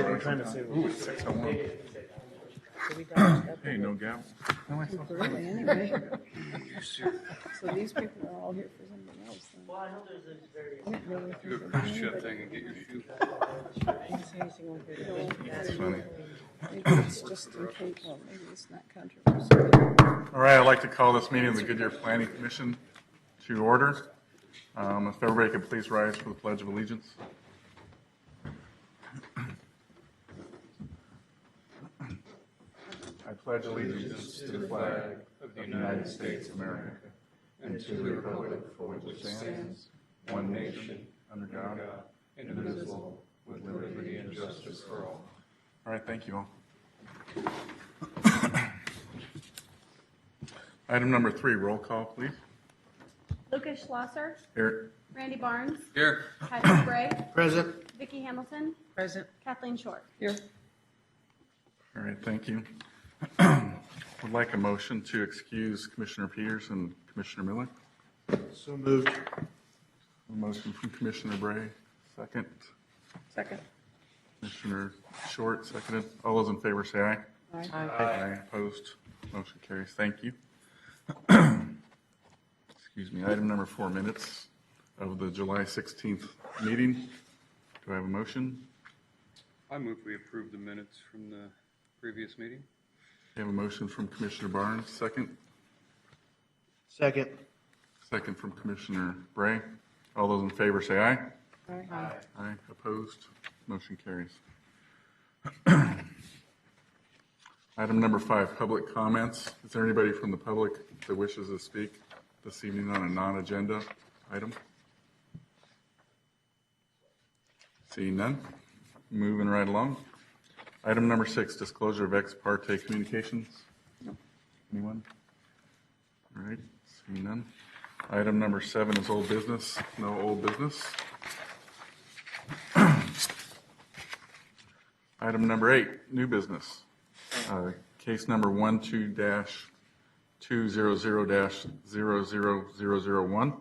we're trying to say. Ooh, it's 6:01. Hey, no gavel. No, I thought. Early anyway. So these people are all here for something else then. Well, I know there's very. I didn't really Do a think cruise of ship it. thing and get your shoe. That's funny. Maybe it's just in case, well, maybe it's not controversial. All right, I'd like to call this meeting of the Goodyear Planning Commission to order. If everybody could please rise for the Pledge of Allegiance. I pledge allegiance to the flag of the United States of America and to the republic for which it stands, one nation, under God, indivisible, with liberty and justice for all. All right, thank you all. Item number 3, roll call, please. Lucas Schlosser. Here. Randy Barnes. Here. Patrick Bray. Present. Vicki Hamilton. Present. Kathleen Short. Here. All right, thank you. Would like a motion to excuse Commissioner Peters and Commissioner Miller. So moved. A motion from Commissioner Bray, second. Second. Commissioner Short, seconded. All those in favor say aye. Aye. Aye. Opposed? Motion carries. Thank you. Excuse me. Item number 4, minutes of the July 16th meeting. Do I have a motion? I move we approve the minutes from the previous meeting. I have a motion from Commissioner Barnes, second. Second. Second from Commissioner Bray. All those in favor say aye. Aye. Aye. Opposed? Motion carries. Item number 5, public comments. Is there anybody from the public that wishes to speak this evening on a non-agenda item? Seeing none. Moving right along. Item number 6, disclosure of ex parte communications. Anyone? All right, seeing none. Item number 7 is old business. No old business. Item number 8, new business. Case number 12-200-00001.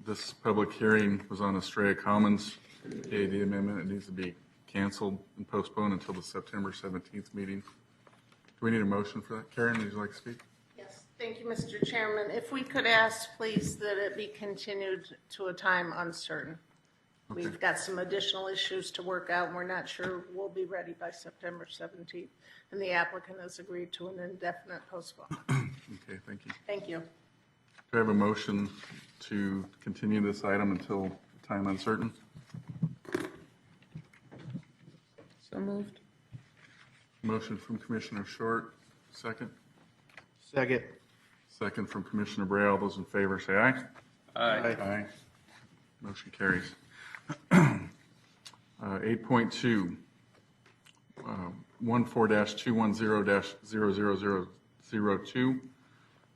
This public hearing was on Estrella Commons PAD amendment. It needs to be canceled and postponed until the September 17th meeting. Do we need a motion for that? Karen, would you like to speak? Yes, thank you, Mr. Chairman. If we could ask, please, that it be continued to a time uncertain. Okay. We've got some additional issues to work out, and we're not sure we'll be ready by September 17th. And the applicant has agreed to an indefinite postponement. Okay, thank you. Thank you. Do I have a motion to continue this item until time uncertain? So moved. Motion from Commissioner Short, second. Second. Second from Commissioner Bray. All those in favor say aye. Aye. Aye. Motion carries. 8.2, 14-210-00002.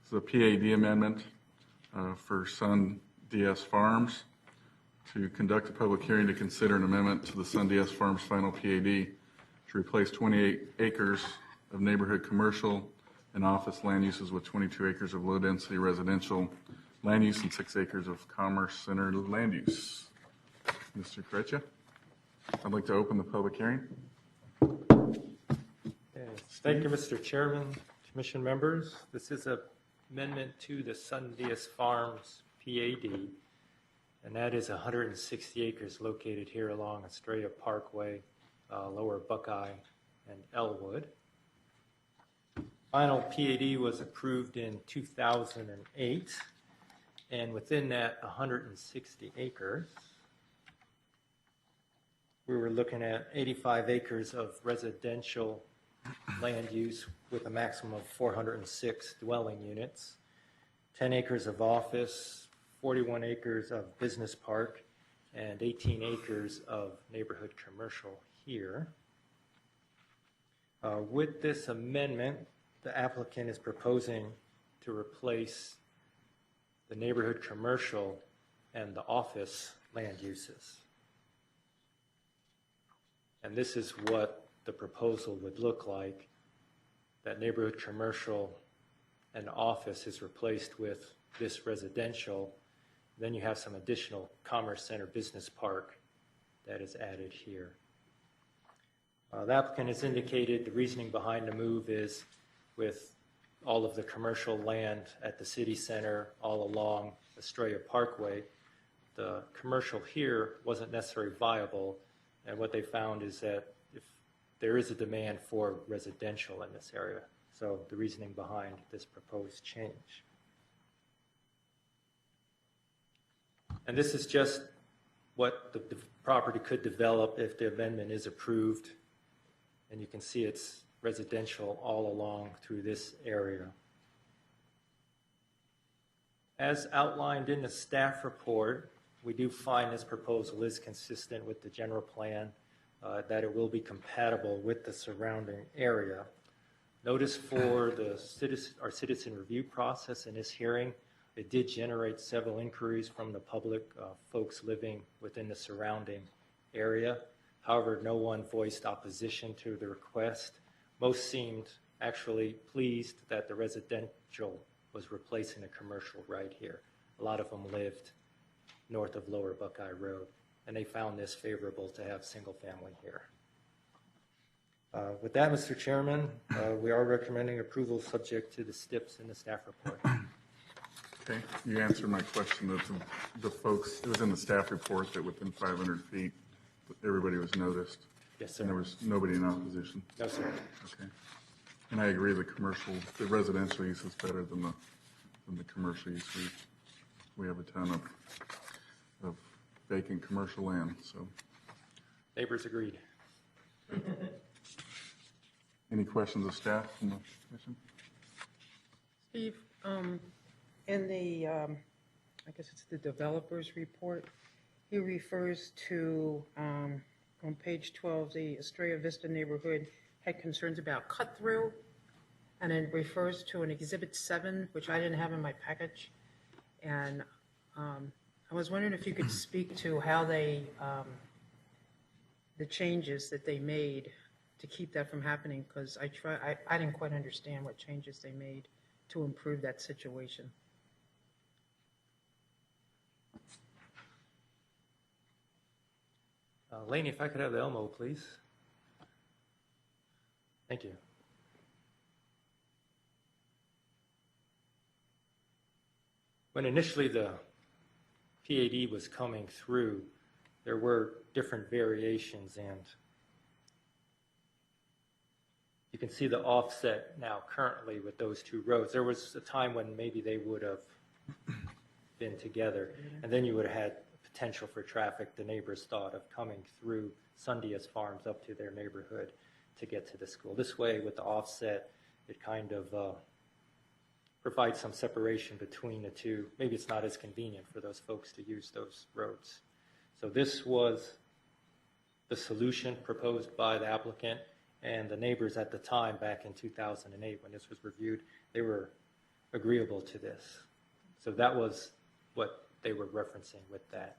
It's a PAD amendment for Sun DS Farms to conduct a public hearing to consider an amendment to the Sun DS Farms final PAD to replace 28 acres of neighborhood commercial and office land uses with 22 acres of low-density residential land use and 6 acres of commerce center land use. Mr. Kretcha, I'd like to open the public hearing. Thank you, Mr. Chairman, Commission members. This is an amendment to the Sun Diaz Farms PAD, and that is 160 acres located here along Estrella Parkway, Lower Buckeye, and Elwood. Final PAD was approved in 2008, and within that 160 acres, we were looking at 85 acres of residential land use with a maximum of 406 dwelling units, 10 acres of office, 41 acres of business park, and 18 acres of neighborhood commercial here. With this amendment, the applicant is proposing to replace the neighborhood commercial and the office land uses. And this is what the proposal would look like. That neighborhood commercial and office is replaced with this residential. Then you have some additional commerce center business park that is added here. The applicant has indicated the reasoning behind the move is with all of the commercial land at the city center all along Estrella Parkway, the commercial here wasn't necessarily viable, and what they found is that if there is a demand for residential in this area, so the reasoning behind this proposed change. And this is just what the property could develop if the amendment is approved, and you can see it's residential all along through this area. As outlined in the staff report, we do find this proposal is consistent with the general plan, that it will be compatible with the surrounding area. Notice for our citizen review process in this hearing, it did generate several inquiries from the public, folks living within the surrounding area. However, no one voiced opposition to the request. Most seemed actually pleased that the residential was replacing the commercial right here. A lot of them lived north of Lower Buckeye Road, and they found this favorable to have single family here. With that, Mr. Chairman, we are recommending approval subject to the steps in the staff report. Okay, you answered my question that the folks, it was in the staff report that within 500 feet, everybody was noticed. Yes, sir. And there was nobody in opposition. No, sir. Okay. And I agree, the residential use is better than the commercial use. We have a ton of vacant commercial land, so. Neighbors agreed. Any questions of staff from the commission? Steve, in the, I guess it's the developer's report, he refers to, on page 12, the Estrella Vista neighborhood had concerns about cut-through, and it refers to an Exhibit 7, which I didn't have in my package. And I was wondering if you could speak to how they, the changes that they made to keep that from happening, because I didn't quite understand what changes they made to improve that situation. Laney, if I could have the Elmo, please. Thank you. When initially the PAD was coming through, there were different variations, and you can see the offset now currently with those two roads. There was a time when maybe they would have been together, and then you would have had potential for traffic, the neighbors thought, of coming through Sundias Farms up to their neighborhood to get to the school. This way, with the offset, it kind of provides some separation between the two. Maybe it's not as convenient for those folks to use those roads. So this was the solution proposed by the applicant, and the neighbors at the time, back in 2008, when this was reviewed, they were agreeable to this. So that was what they were referencing with that.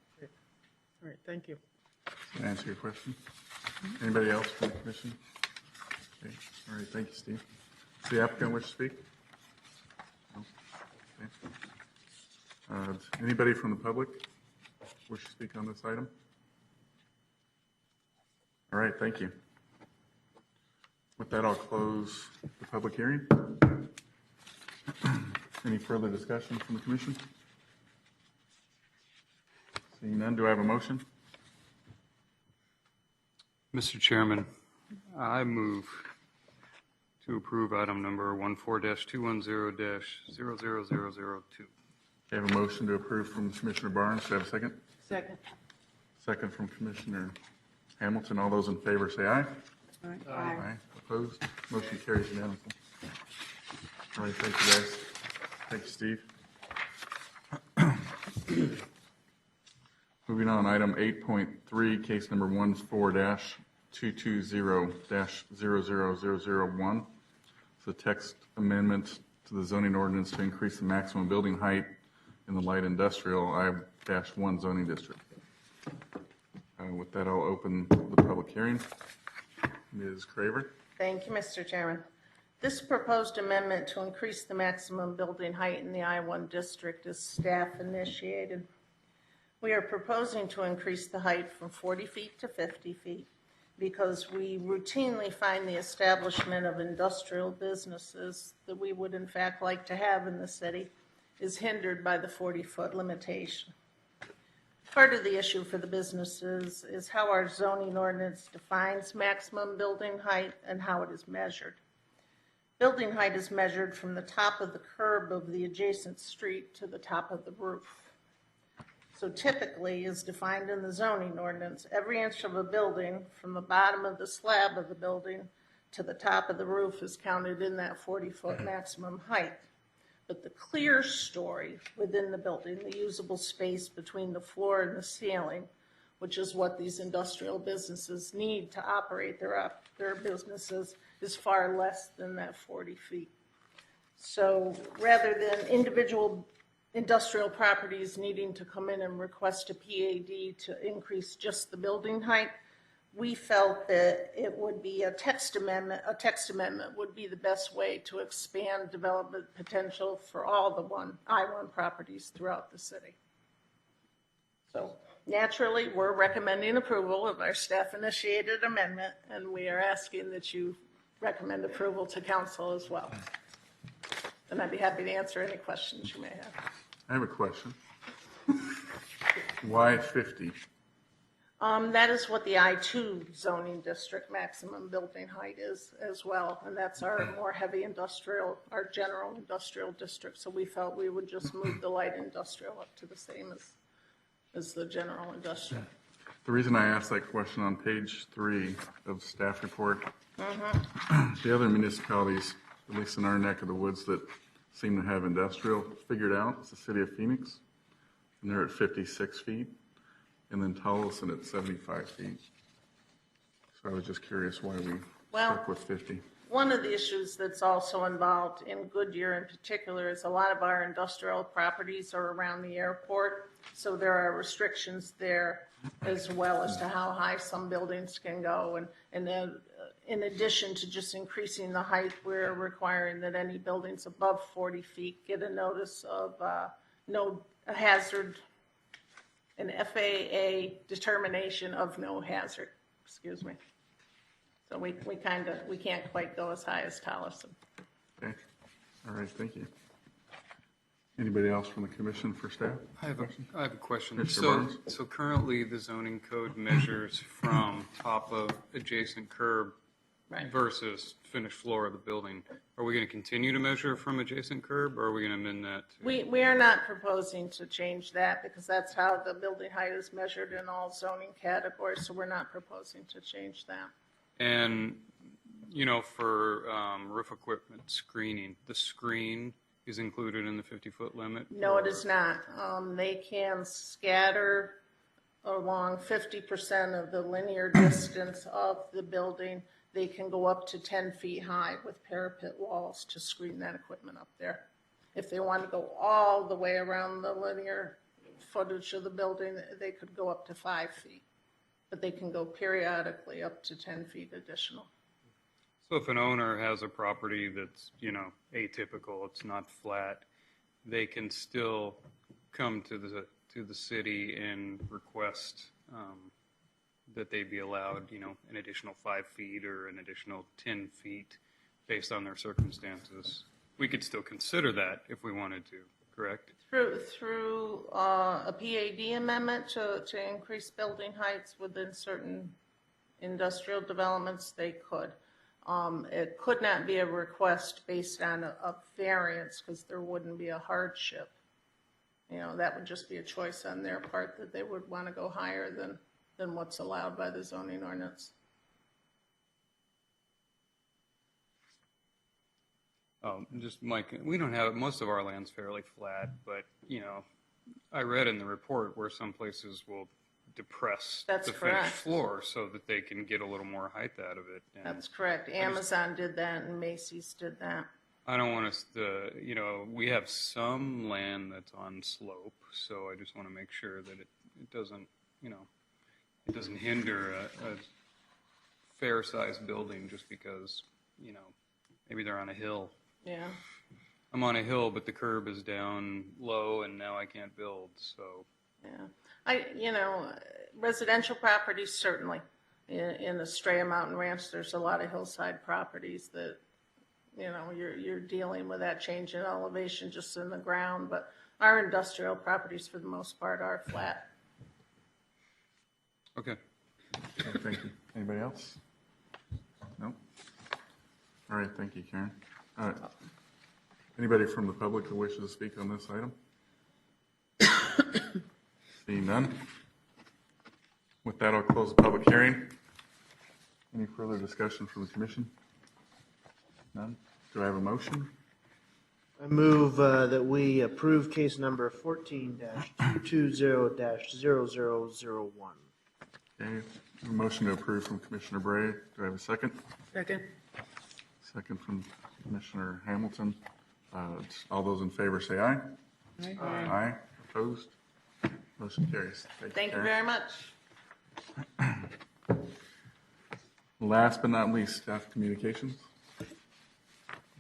All right, thank you. Does that answer your question? Anybody else from the commission? Okay. All right, thank you, Steve. Does the applicant wish to speak? No? Okay. Anybody from the public wish to speak on this item? All right, thank you. With that, I'll close the public hearing. Any further discussion from the commission? Seeing none, do I have a motion? Mr. Chairman, I move to approve item number 14-210-00002. I have a motion to approve from Commissioner Barnes. Do I have a second? Second. Second from Commissioner Hamilton. All those in favor say aye. Aye. Aye. Opposed? Motion carries unanimously. All right, thank you, guys. Thank you, Steve. Moving on, item 8.3, case number 14-220-00001. It's a text amendment to the zoning ordinance to increase the maximum building height in the light industrial I-1 zoning district. With that, I'll open the public hearing. Ms. Craver? Thank you, Mr. Chairman. This proposed amendment to increase the maximum building height in the I-1 district is staff initiated. We are proposing to increase the height from 40 feet to 50 feet. because we routinely find the establishment of industrial businesses that we would in fact like to have in the city is hindered by the 40-foot limitation. Part of the issue for the businesses is how our zoning ordinance defines maximum building height and how it is measured. Building height is measured from the top of the curb of the adjacent street to the top of the roof. So typically, as defined in the zoning ordinance, every inch of a building from the bottom of the slab of the building to the top of the roof is counted in that 40-foot maximum height. But the clear story within the building, the usable space between the floor and the ceiling, which is what these industrial businesses need to operate their businesses, is far less than that 40 feet. So rather than individual industrial properties needing to come in and request a PAD to increase just the building height, we felt that it would be a text amendment would be the best way to expand development potential for all the I-1 properties throughout the city. So naturally, we're recommending approval of our staff-initiated amendment, and we are asking that you recommend approval to council as well. And I'd be happy to answer any questions you may have. I have a question. Why 50? That is what the I-2 zoning district maximum building height is as well, and that's our more heavy industrial, our general industrial district. So we felt we would just move the light industrial up to the same as the general industrial. The reason I asked that question on page 3 of the staff report, the other municipalities, at least in our neck of the woods, that seem to have industrial figured out, is the city of Phoenix, and they're at 56 feet. And then Tolleson at 75 feet. So I was just curious why we stuck with 50. One of the issues that's also involved in Goodyear in particular is a lot of our industrial properties are around the airport. So there are restrictions there as well as to how high some buildings can go. And then in addition to just increasing the height, we're requiring that any buildings above 40 feet get a notice of no hazard, an FAA determination of no hazard, excuse me. So we can't quite go as high as Tolleson. Okay. All right, thank you. Anybody else from the commission for staff? I have a question. Commissioner Barnes? So currently, the zoning code measures from top of adjacent curb Right. versus finished floor of the building. Are we going to continue to measure from adjacent curb, or are we going to amend that? We are not proposing to change that because that's how the building height is measured in all zoning categories, so we're not proposing to change that. And, for roof equipment screening, the screen is included in the 50-foot limit? No, it is not. They can scatter along 50% of the linear distance of the building. They can go up to 10 feet high with parapet walls to screen that equipment up there. If they want to go all the way around the linear footage of the building, they could go up to 5 feet. But they can go periodically up to 10 feet additional. So if an owner has a property that's, atypical, it's not flat, they can still come to the city and request that they be allowed, an additional 5 feet or an additional 10 feet based on their circumstances. We could still consider that if we wanted to, correct? Through a PAD amendment to increase building heights within certain industrial developments, they could. It could not be a request based on a variance because there wouldn't be a hardship. That would just be a choice on their part that they would want to go higher than what's allowed by the zoning ordinance. Just Mike, we don't have, most of our land's fairly flat, but, I read in the report where some places will depress That's the correct. finished floor so that they can get a little more height out of it. And That's correct. Amazon did that and Macy's did that. I don't want us to, we have some land that's on slope, so I just want to make sure that it doesn't, it doesn't hinder a fair-sized building just because, maybe they're on a hill. Yeah. I'm on a hill, but the curb is down low, and now I can't build, so. Yeah. Residential properties, certainly. in Estrella Mountain Ranch, there's a lot of hillside properties that, you know, you're dealing with that change in elevation just in the ground, but our industrial properties for the most part are flat. Okay. Okay, thank you. Anybody else? No? All right, thank you, Karen. Anybody from the public who wishes to speak on this item? Seeing none? With that, I'll close the public hearing. Any further discussion from the commission? None? Do I have a motion? I move that we approve case number 14-220-0001. Okay, a motion to approve from Commissioner Bray. Do I have a second? Second. Second from Commissioner Hamilton. All those in favor say aye. Aye. Aye. Opposed? Motion carries. Thank you Karen. very much. Last but not least, staff communications.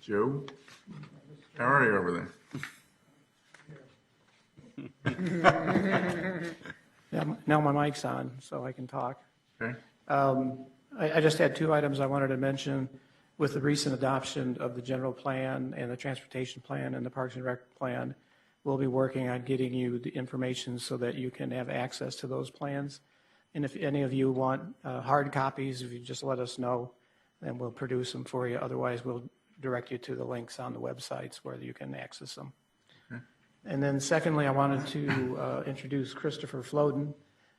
Joe, how are you over there? Now my mic's on, so I can talk. Okay. I just had two items I wanted to mention. With the recent adoption of the general plan and the transportation plan and the Parks and Rec plan, we'll be working on getting you the information so that you can have access to those plans. And if any of you want hard copies, if you just let us know, then we'll produce them for you. Otherwise, we'll direct you to the links on the websites where you can access them. Okay. And then secondly, I wanted to introduce Christopher Flowden.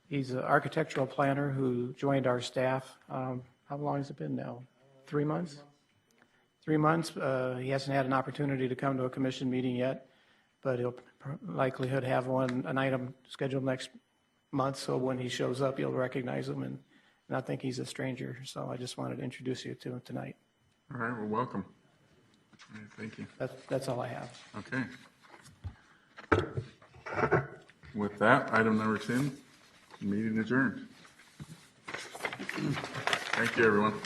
He's an architectural planner who joined our staff. How long has it been now? 3 months? 3 months. He hasn't had an opportunity to come to a commission meeting yet, but he'll likelihood have an item scheduled next month. So when he shows up, you'll recognize him, and I think he's a stranger. So I just wanted to introduce you to him tonight. All right, well, welcome. All right, thank you. That's all I have. Okay. With that, item number 10, meeting adjourned. Thank you, everyone.